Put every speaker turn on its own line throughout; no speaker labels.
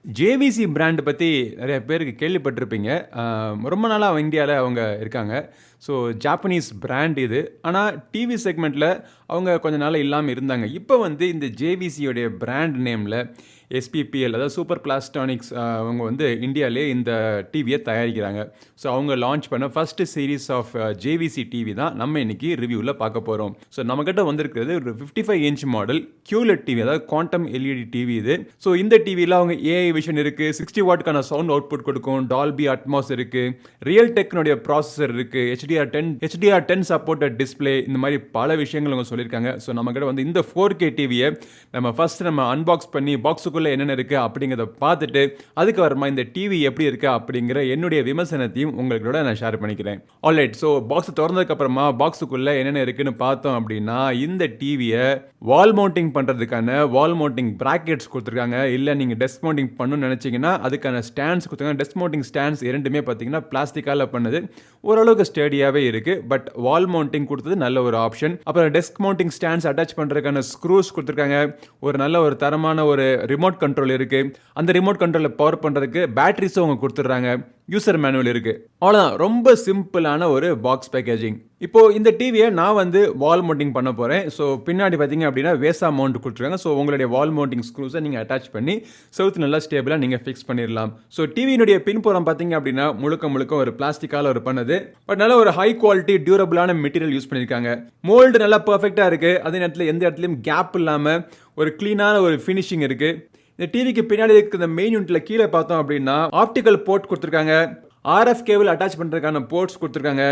JVC brand பத்தி நெறைய பேருக்கு கேள்விப்பட்டிருப்பீங்க. ரொம்ப நாளா இந்தியால அவங்க இருக்காங்க. ஸோ ஜாப்பனீஸ் பிராண்ட் இது. ஆனா டிவி செக்மெண்ட்ல அவங்க கொஞ்ச நாளா இல்லாம இருந்தாங்க. இப்ப வந்து இந்த JVCயோடைய பிராண்ட் நேம்ல எஸ்பிபிஎல் அதாவது சூப்பர் பிளாஸ்டானிக்ஸ் அவங்க வந்து இந்தியாவிலே இந்த டிவியை தயாரிக்கிறாங்க. ஸோ அவங்க லான்ச் பண்ண first series of JVC TV தான் நம்ம இன்னைக்கு ரிவ்யூவில் பார்க்க போகிறோம். ஸோ நம்மக்கிட்ட வந்திருக்கிறது ஒரு 55 இன்ச் மாடல் QLED டிவி, அதாவது குவாண்டம் எல்இடி டிவி இது. ஸோ இந்த டிவியில் அவங்க ஏஐ விஷன் இருக்குது, 60 வாட்க்கான சவுண்ட் அவுட்புட் கொடுக்கும், டால்பி அட்மாஸ் இருக்குது, ரியல் டெக்னுடைய ப்ராசஸர் இருக்குது, HDR10 சப்போர்ட்டட் டிஸ்பிளே, இந்த மாதிரி பல விஷயங்கள் அவங்க சொல்லியிருக்காங்க. ஸோ நம்மக்கிட்ட வந்து இந்த 4K டிவியை நம்ம அன்பாக்ஸ் பண்ணி பாக்ஸுக்குள்ளே என்னென்ன இருக்குது அப்படிங்கிறத பார்த்துட்டு அதுக்கப்புறமா இந்த டிவி எப்படி இருக்குது அப்படிங்கிற என்னுடைய விமர்சனத்தையும் உங்களோட நான் ஷேர் பண்ணிக்கிறேன். ஆல்ரைட், ஸோ பாக்ஸ் திறந்ததுக்கப்புறமா பாக்ஸுக்குள்ளே என்னென்ன இருக்குன்னு பார்த்தோம் அப்படின்னா, இந்த டிவியை வால் மவுண்டிங் பண்ணுறதுக்கான வால் மவுண்டிங் ப்ராக்கெட்ஸ் கொடுத்துருக்காங்க. இல்லை நீங்கள் டெஸ்க் மவுண்டிங் பண்ணணும்னு நினச்சிங்கன்னா அதுக்கான ஸ்டாண்ட்ஸ் கொடுத்துருக்காங்க. டெஸ்க் மவுண்டிங் ஸ்டாண்ட்ஸ் இரண்டுமே பார்த்தீங்கன்னா பிளாஸ்டிக்கால் பண்ணது, ஓரளவுக்கு ஸ்டேடியாகவே இருக்குது. பட் வால் மவுண்டிங் கொடுத்தது நல்ல ஒரு ஆப்ஷன். அப்புறம் டெஸ்க் மவுண்டிங் ஸ்டாண்ட்ஸ் அட்டாச் பண்ணுறதுக்கான ஸ்க்ரூஸ் கொடுத்துருக்காங்க. ஒரு தரமான ஒரு ரிமோட் கண்ட்ரோல் இருக்குது. அந்த ரிமோட் கண்ட்ரோலில் பவர் பண்ணுறதுக்கு பேட்டரிஸும் அவங்க கொடுத்துட்றாங்க. யூசர் மேனுவல் இருக்குது. அவ்வளோதான், ரொம்ப சிம்பிளான ஒரு பாக்ஸ் பேக்கேஜிங். இப்போது இந்த டிவியை நான் வந்து வால் மவுண்டிங் பண்ண போகிறேன். ஸோ பின்னாடி பார்த்தீங்க அப்படின்னா வேசா மவுண்ட் கொடுத்துருக்காங்க. ஸோ உங்களுடைய வால் மவுண்டிங் ஸ்க்ரூஸை நீங்கள் அட்டாச் பண்ணி செவுத்து நல்லா ஸ்டேபிளாக நீங்கள் ஃபிக்ஸ் பண்ணிடலாம். ஸோ டிவியினுடைய பின்புறம் பார்த்தீங்க அப்படின்னா முழுக்க ஒரு பிளாஸ்டிக்கால் ஒரு பண்ணது, பட் நல்ல ஒரு ஹை குவாலிட்டி டியூரபிளான மெட்டீரியல் யூஸ் பண்ணியிருக்காங்க. மோல்டு நல்லா பர்ஃபெக்டாக இருக்குது. அதே நேரத்தில் எந்த இடத்துலையும் கேப் இல்லாமல் ஒரு க்ளீனான ஒரு ஃபினிஷிங் இருக்குது. இந்த டிவிக்கு பின்னாடி இருக்கிற இந்த மெயின் யூனிட்ல கீழே பார்த்தோம் அப்படின்னா ஆப்டிக்கல் போர்ட் கொடுத்துருக்காங்க, RF கேபிள் அட்டாச் பண்ணுறதுக்கான போர்ட்ஸ் கொடுத்துருக்காங்க,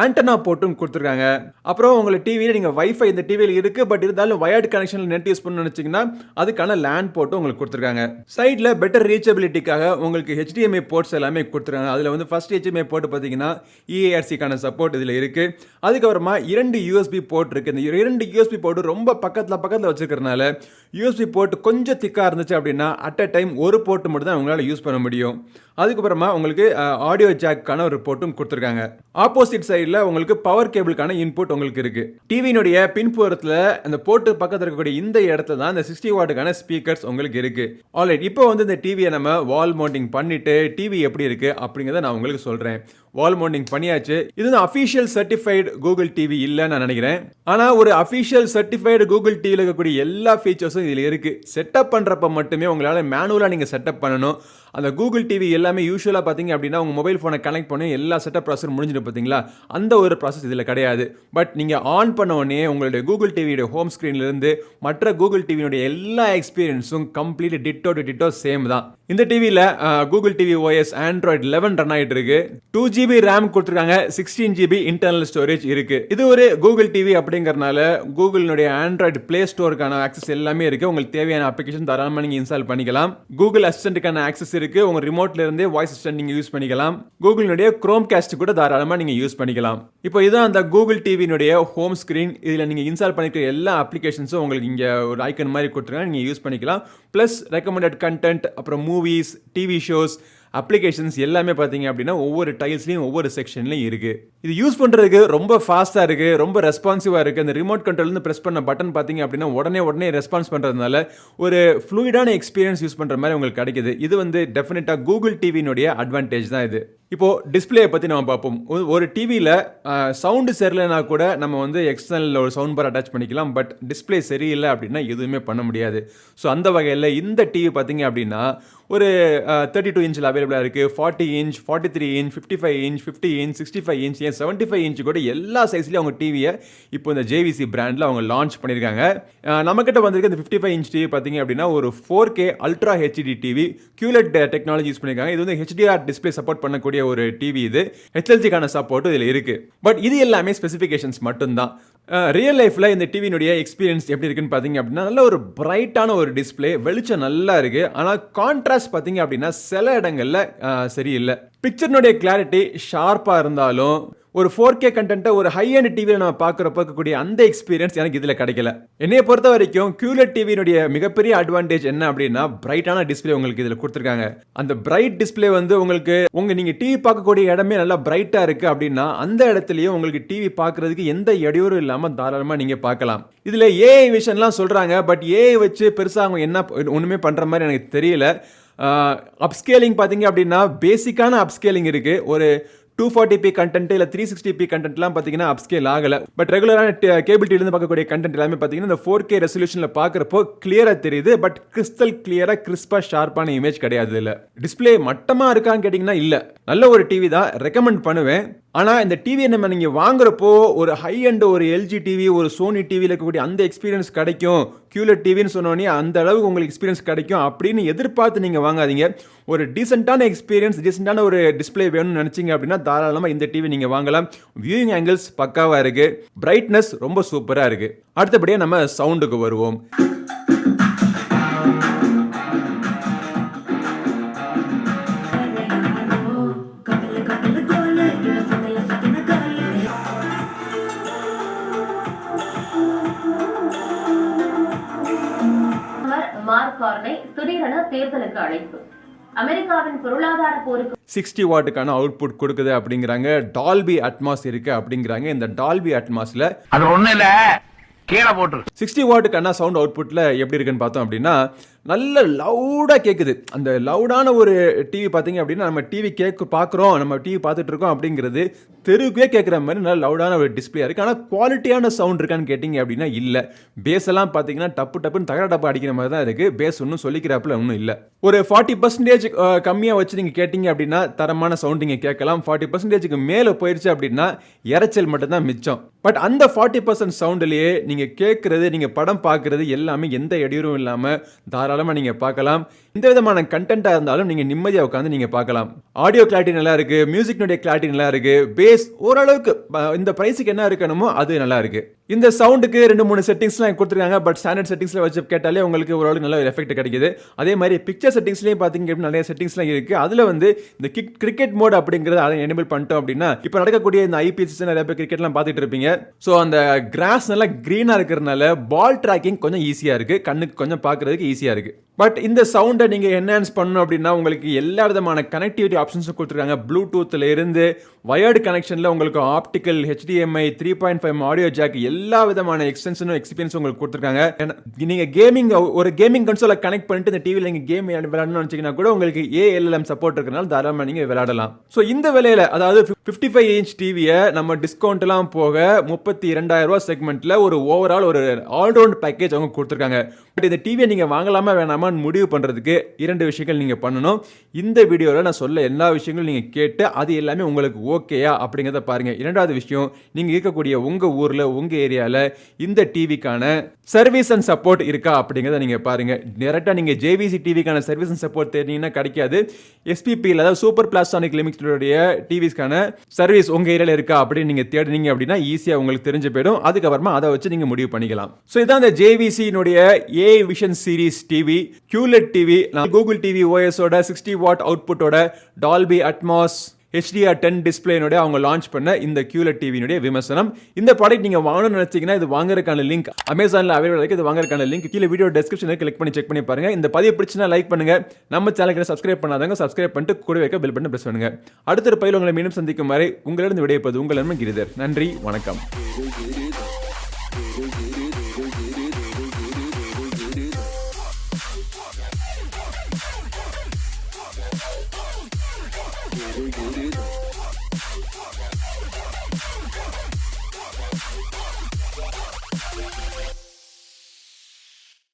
ஆண்டனா போர்ட்டும் கொடுத்துருக்காங்க. அப்புறம் உங்களை டிவியில் நீங்கள் வைஃபை இந்த டிவியில் இருக்குது, பட் இருந்தாலும் வயர்டு கனெக்ஷனில் நெட் யூஸ் பண்ணணும்னு நினச்சிங்கன்னா அதுக்கான லேண்ட் போர்ட்டும் உங்களுக்கு கொடுத்துருக்காங்க. சைடில் பெட்டர் ரீச்சபிலிட்டிக்காக உங்களுக்கு HDMI போர்ட்ஸ் எல்லாமே கொடுத்துருக்காங்க. அதில் வந்து ஃபர்ஸ்ட் HDMI போர்ட் பார்த்தீங்கன்னா EARCக்கான சப்போர்ட் இதில் இருக்குது. அதுக்கப்புறமா 2 USB போர்ட் இருக்குது. இந்த 2 USB போர்ட்டு ரொம்ப பக்கத்தில் வச்சுருக்கிறதுனால USB போர்ட் கொஞ்சம் திக்காக இருந்துச்சு அப்படின்னா அட் அ டைம் ஒரு போர்ட் மட்டும் தான் உங்களால் யூஸ் பண்ண முடியும். அதுக்கப்புறமா உங்களுக்கு ஆடியோ ஜாக்கான ஒரு போர்ட்டும் கொடுத்துருக்காங்க. ஆப்போசிட் சைடில் உங்களுக்கு பவர் கேபிளுக்கான இன்புட் உங்களுக்கு இருக்குது. டிவியினுடைய பின்புறத்தில் அந்த போர்ட்டு பக்கத்தில் இருக்கக்கூடிய இந்த இடத்துல தான் இந்த 60 வாட்டுக்கான ஸ்பீக்கர்ஸ் உங்களுக்கு இருக்குது. ஆல்ரைட், இப்போ வந்து இந்த டிவியை நம்ம வால் மவுண்டிங் பண்ணிவிட்டு டிவி எப்படி இருக்குது அப்படிங்கிறத நான் உங்களுக்கு சொல்கிறேன். வால் மவுண்டிங் பண்ணியாச்சு. இது அஃபிஷியல் சர்டிஃபைடு கூகுள் டிவி இல்லைன்னு நான் நினைக்கிறேன். ஆனால் ஒரு அஃபிஷியல் சர்டிஃபைடு கூகுள் டிவியில் இருக்கக்கூடிய எல்லா ஃபீச்சர்ஸும் இதில் இருக்குது. செட்டப் பண்ணுறப்ப மட்டுமே உங்களால் மேனுவலாக நீங்கள் செட்டப் பண்ணணும். அந்த கூகுள் டிவி எல்லாமே யூஸ்வலாக பார்த்தீங்க அப்படின்னா உங்கள் மொபைல் ஃபோனை கனெக்ட் பண்ணி எல்லா செட்டப் ப்ராசஸ் முடிஞ்சிட்டு பார்த்தீங்களா, அந்த ஒரு ப்ராசஸ் இதில் கிடையாது. பட் நீங்கள் ஆன் பண்ண உடனே உங்களுடைய கூகுள் டிவியோட ஹோம் ஸ்க்ரீன்லேருந்து மற்ற கூகுள் டிவியினுடைய எல்லா எக்ஸ்பீரியன்ஸும் கம்ப்ளீட் டிட்டோ சேம் தான். இந்த டிவியில் Google TV OS Android 11 run ஆகிட்டு இருக்கு. 2GB RAM கொடுத்துருக்காங்க, 16GB இன்டர்னல் ஸ்டோரேஜ் இருக்கு. இது ஒரு கூகுள் டிவி அப்படிங்கறனால கூகுளினுடைய ஆண்ட்ராய்டு பிளே ஸ்டோருக்கான ஆக்சஸ் எல்லாமே இருக்கு. உங்களுக்கு தேவையான அப்ளிகேஷன் தாராளமாக நீங்கள் இன்ஸ்டால் பண்ணிக்கலாம். கூகுள் அசிஸ்டன்ட்டுக்கான ஆக்சஸ் இருக்கு. உங்க ரிமோட்ல இருந்தே வாய்ஸ் அசிஸ்டன்ட் நீங்க யூஸ் பண்ணிக்கலாம். கூகுளினுடைய குரோம் காஸ்ட் கூட தாராளமாக நீங்க யூஸ் பண்ணிக்கலாம். இப்போ இதுதான் அந்த கூகுள் டிவியினுடைய ஹோம் ஸ்கிரீன். இதில் நீங்க இன்ஸ்டால் பண்ணிக்கிற எல்லா அப்ளிகேஷன்ஸும் உங்களுக்கு இங்கே ஒரு ஐக்கன் மாதிரி கொடுத்துருக்காங்க, நீங்க யூஸ் பண்ணிக்கலாம். பிளஸ் ரெக்கமெண்டட் கண்டென்ட், அப்புறம் மூவிஸ், டிவி ஷோஸ், அப்ளிகேஷன்ஸ் எல்லாமே பார்த்தீங்க அப்படின்னா ஒவ்வொரு டைல்ஸ்லையும் ஒவ்வொரு செக்ஷன்லையும் இருக்குது. இது யூஸ் பண்ணுறதுக்கு ரொம்ப ஃபாஸ்ட்டாக இருக்குது, ரொம்ப ரெஸ்பான்சிவாக இருக்குது. அந்த ரிமோட் கண்ட்ரோல்லேருந்து ப்ரெஸ் பண்ண பட்டன் பார்த்தீங்க அப்படின்னா உடனே ரெஸ்பான்ஸ் பண்ணுறதுனால ஒரு ஃப்ளூயிடான எக்ஸ்பீரியன்ஸ் யூஸ் பண்ணுற மாதிரி உங்களுக்கு கிடைக்குது. இது வந்து டெஃபினட்டாக கூகுள் டிவியினுடைய அட்வான்டேஜ் தான் இது. இப்போது டிஸ்பிளே பற்றி நம்ம பார்ப்போம். ஒரு டிவியில் சவுண்டு சரியில்லைனா கூட நம்ம வந்து எக்ஸ்டர்னல் ஒரு சவுண்ட் பார் அட்டாச் பண்ணிக்கலாம். பட் டிஸ்பிளே சரியில்லை அப்படின்னா எதுவுமே பண்ண முடியாது. ஸோ அந்த வகையில் இந்த டிவி பார்த்தீங்க அப்படின்னா ஒரு 32 இன்ச்சில் அவைலபிளாக இருக்குது, 40 inch, 43 inch, 55 inch, 50 inch, 65 inch, 75 inch கூட எல்லா சைஸ்லேயும் அவங்க டிவியை இப்போ இந்த JVC பிராண்டில் அவங்க லான்ச் பண்ணியிருக்காங்க. நம்மக்கிட்ட வந்திருக்க இந்த 55 இன்ச் டிவி பார்த்தீங்க அப்படின்னா ஒரு 4K ultra HD TV, QLED technology use பண்ணியிருக்காங்க. இது வந்து HDR டிஸ்பிளே சப்போர்ட் பண்ணக்கூடிய ஒரு டிவி. இது HLG-க்கான சப்போர்ட்டும் இதில் இருக்குது. பட் இது எல்லாமே ஸ்பெசிஃபிகேஷன்ஸ் மட்டும்தான். ரியல் லைஃப்பில் இந்த டிவியினுடைய எக்ஸ்பீரியன்ஸ் எப்படி இருக்குன்னு பார்த்தீங்க அப்படின்னா நல்ல ஒரு பிரைட்டான ஒரு டிஸ்பிளே, வெளிச்சம் நல்லா இருக்குது. ஆனால் கான்ட்ராஸ்ட் பார்த்தீங்க அப்படின்னா சில இடங்களில் சரியில்லை. பிக்சர்னுடைய கிளாரிட்டி ஷார்ப்பாக இருந்தாலும் ஒரு 4K கண்டென்ட்டை ஒரு ஹை அண்ட் டிவியில் நம்ம பார்க்குறப்ப இருக்கக்கூடிய அந்த எக்ஸ்பீரியன்ஸ் எனக்கு இதில் கிடைக்கல. என்னைய பொறுத்த வரைக்கும் QLED டிவியினுடைய மிகப்பெரிய அட்வான்டேஜ் என்ன அப்படின்னா பிரைட்டான டிஸ்பிளே உங்களுக்கு இதில் கொடுத்துருக்காங்க. அந்த பிரைட் டிஸ்பிளே வந்து உங்களுக்கு நீங்கள் டிவி பார்க்கக்கூடிய இடமே நல்லா பிரைட்டாக இருக்குது அப்படின்னா அந்த இடத்துலையும் உங்களுக்கு டிவி பார்க்குறதுக்கு எந்த இடையூறும் இல்லாமல் தாராளமாக நீங்கள் பார்க்கலாம். இதில் AI விஷன்லாம் சொல்கிறாங்க. பட் AI வச்சு பெருசாக அவங்க என்ன ஒன்றுமே பண்ணுற மாதிரி எனக்கு தெரியல. அப்ஸ்கேலிங் பார்த்தீங்க அப்படின்னா பேசிக்கான அப்ஸ்கேலிங் இருக்குது. ஒரு 240p கண்டென்ட் இல்லை 360p கண்டென்ட்லாம் பார்த்தீங்கன்னா அப்ஸ்கேல் ஆகலை. பட் ரெகுலரான கேபிள் டிவிலேருந்து பார்க்கக்கூடிய கண்டென்ட் எல்லாமே பார்த்தீங்கன்னா இந்த 4K ரெசல்யூஷனில் பார்க்குறப்போ கிளியராக தெரியுது. பட் கிறிஸ்டல் கிளியராக கிறிஸ்பாக ஷார்ப்பான இமேஜ் கிடையாது. இல்லை டிஸ்பிளே மட்டமாக இருக்கான்னு கேட்டிங்கன்னா இல்லை, நல்ல ஒரு டிவி தான், ரெக்கமெண்ட் பண்ணுவேன். ஆனால் இந்த டிவியை நம்ம நீங்கள் வாங்குறப்போ ஒரு ஹை அண்ட் ஒரு எல்ஜி டிவி, ஒரு சோனி டிவியில் இருக்கக்கூடிய அந்த எக்ஸ்பீரியன்ஸ் கிடைக்கும், QLED டிவின்னு சொன்னோன்னே அந்த அளவுக்கு உங்களுக்கு எக்ஸ்பீரியன்ஸ் கிடைக்கும் அப்படின்னு எதிர்பார்த்து நீங்கள் வாங்காதீங்க. ஒரு டீசெண்டான எக்ஸ்பீரியன்ஸ், டீசெண்டான ஒரு டிஸ்பிளே வேணும்னு நினச்சிங்க அப்படின்னா தாராளமாக இந்த டிவி நீங்கள் வாங்கலாம். வியூயிங் ஆங்கிள்ஸ் பக்காவாக இருக்குது, பிரைட்னஸ் ரொம்ப சூப்பராக இருக்குது. அடுத்தபடியாக நம்ம சவுண்டுக்கு வருவோம்.
திடீரென தேர்தலுக்கு அழைப்பு. அமெரிக்காவின் பொருளாதார போருக்கு
60 வாட்டுக்கான அவுட்புட் கொடுக்குது அப்படிங்கிறாங்க. டால்பி அட்மாஸ் இருக்கு அப்படிங்கிறாங்க. இந்த டால்பி அட்மாஸ்ல
அது ஒண்ணு இல்ல, கீழே போட்டு
60 வாட்டுக்கான சவுண்ட் அவுட்புட்ல எப்படி இருக்குன்னு பார்த்தோம் அப்படின்னா நல்ல லவுடாக கேட்குது. அந்த லவுடான ஒரு டிவி பார்த்தீங்க அப்படின்னா நம்ம டிவி பார்க்குறோம், நம்ம டிவி பார்த்துட்டு இருக்கோம் அப்படிங்கிறது தெருவுக்கே கேட்குற மாதிரி நல்ல லவுடான ஒரு டிஸ்பிளே இருக்குது. ஆனால் குவாலிட்டியான சவுண்ட் இருக்கான்னு கேட்டிங்க அப்படின்னா இல்லை. பேஸ் எல்லாம் பார்த்தீங்கன்னா டப்புன்னு தகர டப்பு அடிக்கிற மாதிரி தான் இருக்குது. பேஸ் ஒன்றும் சொல்லிக்கிறாப்புல ஒன்றும் இல்லை. ஒரு 40% கம்மியாக வச்சு நீங்கள் கேட்டிங்க அப்படின்னா தரமான சவுண்ட் நீங்கள் கேட்கலாம். 40%க்கு மேலே போயிடுச்சு அப்படின்னா இறைச்சல் மட்டும்தான் மிச்சம். பட் அந்த 40% சவுண்ட்லேயே நீங்கள் கேட்குறது, நீங்கள் படம் பார்க்குறது எல்லாமே எந்த இடையூறும் இல்லாமல் தாராளமாக நீங்கள் பார்க்கலாம். இந்த விதமான கண்டென்ட்டாக இருந்தாலும் நீங்கள் நிம்மதியாக உட்காந்து நீங்கள் பார்க்கலாம். ஆடியோ கிளாரிட்டி நல்லா இருக்குது, மியூசிக்னுடைய கிளாரிட்டி நல்லா இருக்குது, பேஸ் ஓரளவுக்கு இந்த ப்ரைஸுக்கு என்ன இருக்கணுமோ அது நல்லா இருக்குது. இந்த சவுண்டுக்கு 2-3 செட்டிங்ஸ்லாம் கொடுத்துருக்காங்க. பட் ஸ்டாண்டர்ட் செட்டிங்ஸில் வச்சு கேட்டாலே உங்களுக்கு ஓரளவுக்கு நல்ல ஒரு எஃபெக்ட் கிடைக்குது. அதே மாதிரி பிக்சர் செட்டிங்ஸ்லேயும் பார்த்தீங்க அப்படின்னா நிறைய செட்டிங்ஸ்லாம் இருக்குது. அதில் வந்து இந்த கிரிக்கெட் மோட் அப்படிங்கிறத அதை எனேபிள் பண்ணிட்டோம் அப்படின்னா இப்போ நடக்கக்கூடிய இந்த ஐபிஎஸ் நிறைய பேர் கிரிக்கெட்லாம் பார்த்துட்டு இருப்பீங்க. ஸோ அந்த கிராஸ் நல்லா க்ரீனாக இருக்கிறதுனால பால் ட்ராக்கிங் கொஞ்சம் ஈஸியாக இருக்குது, கண்ணுக்கு கொஞ்சம் பார்க்குறதுக்கு ஈஸியாக இருக்குது. பட் இந்த சவுண்டை நீங்கள் என்ஹான்ஸ் பண்ணணும் அப்படின்னா உங்களுக்கு எல்லா விதமான கனெக்டிவிட்டி ஆப்ஷன்ஸும் கொடுத்துருக்காங்க. ப்ளூடூத்தில் இருந்து வயர்டு கனெக்ஷனில் உங்களுக்கு ஆப்டிக்கல், HDMI, 3.5 ஆடியோ ஜாக் எல்லா விதமான எக்ஸ்டென்ஷனும் எக்ஸ்பீரியன்ஸும் உங்களுக்கு கொடுத்துருக்காங்க. நீங்கள் ஒரு கேமிங் கன்சோலை கனெக்ட் பண்ணிட்டு இந்த டிவியில் நீங்கள் கேம் விளையாடணும்னு நினச்சிங்கன்னா கூட உங்களுக்கு ALLM சப்போர்ட் இருக்கிறனால தாராளமாக நீங்கள் விளையாடலாம். ஸோ இந்த விலையில் அதாவது 55 இன்ச் டிவியை நம்ம டிஸ்கவுண்ட்லாம் போக 32,000 ரூபா செக்மெண்ட்டில் ஒரு ஓவரால் ஒரு ஆல்ரவுண்ட் பேக்கேஜ் அவங்க கொடுத்துருக்காங்க. பட் இந்த டிவியை நீங்கள் வாங்கலாமா வேணாமான்னு முடிவு பண்ணுறதுக்கு 2 விஷயங்கள் நீங்கள் பண்ணணும். இந்த வீடியோவில் நான் சொல்ல எல்லா விஷயங்களும் நீங்கள் கேட்டு அது எல்லாமே உங்களுக்கு ஓகேயா அப்படிங்கிறத பாருங்கள். 2வது விஷயம், நீங்கள் இருக்கக்கூடிய உங்கள் ஊரில் உங்கள் ஏரியாவில் இந்த டிவிக்கான சர்வீஸ் அண்ட் சப்போர்ட் இருக்கா அப்படிங்கிறத நீங்கள் பாருங்கள். டேரெக்டாக நீங்கள் JVC டிவிக்கான சர்வீஸ் அண்ட் சப்போர்ட் தெரிஞ்சிங்கன்னா கிடைக்காது. SPPயில் அதாவது சூப்பர் பிளாஸ்டானிக் லிமிட்டோடைய டிவிஸ்க்கான சர்வீஸ் உங்கள் ஏரியாவில் இருக்கா அப்படின்னு நீங்கள் தேடினீங்க அப்படின்னா ஈஸியாக உங்களுக்கு தெரிஞ்சு போயிடும். அதுக்கப்புறமா அதை வச்சு நீங்கள் முடிவு பண்ணிக்கலாம். ஸோ இதான் இந்த JVC-னுடைய vision series TV QLED TV. Google TV OS-ஓட 60 வாட் அவுட்புட்டோட டால்பி அட்மாஸ் HDR10 டிஸ்பிளேனோட அவங்க லான்ச் பண்ண இந்த QLED டிவியினுடைய விமர்சனம். இந்த ப்ராடக்ட் நீங்கள் வாங்கணும்னு நினைச்சீங்கன்னா இது வாங்குறதுக்கான லிங்க் அமேசானில் அவைலபிள் இருக்குது. இது வாங்குறதுக்கான லிங்க் கீழே வீடியோ டிஸ்கிரிப்ஷனில் கிளிக் பண்ணி செக் பண்ணி பாருங்க. இந்த பதிவு பிடிச்சினா லைக் பண்ணுங்க. நம்ம சேனலுக்கு சப்ஸ்கிரைப் பண்ணாதவங்க சப்ஸ்கிரைப் பண்ணிட்டு கூட வைக்க பெல் பட்டன் பிரஸ் பண்ணுங்க. அடுத்த பதிவில் உங்களை மீண்டும் சந்திக்கும் வரை உங்களிடம் விடைபெறுவது உங்கள் நண்பன் கிரிதர். நன்றி, வணக்கம்.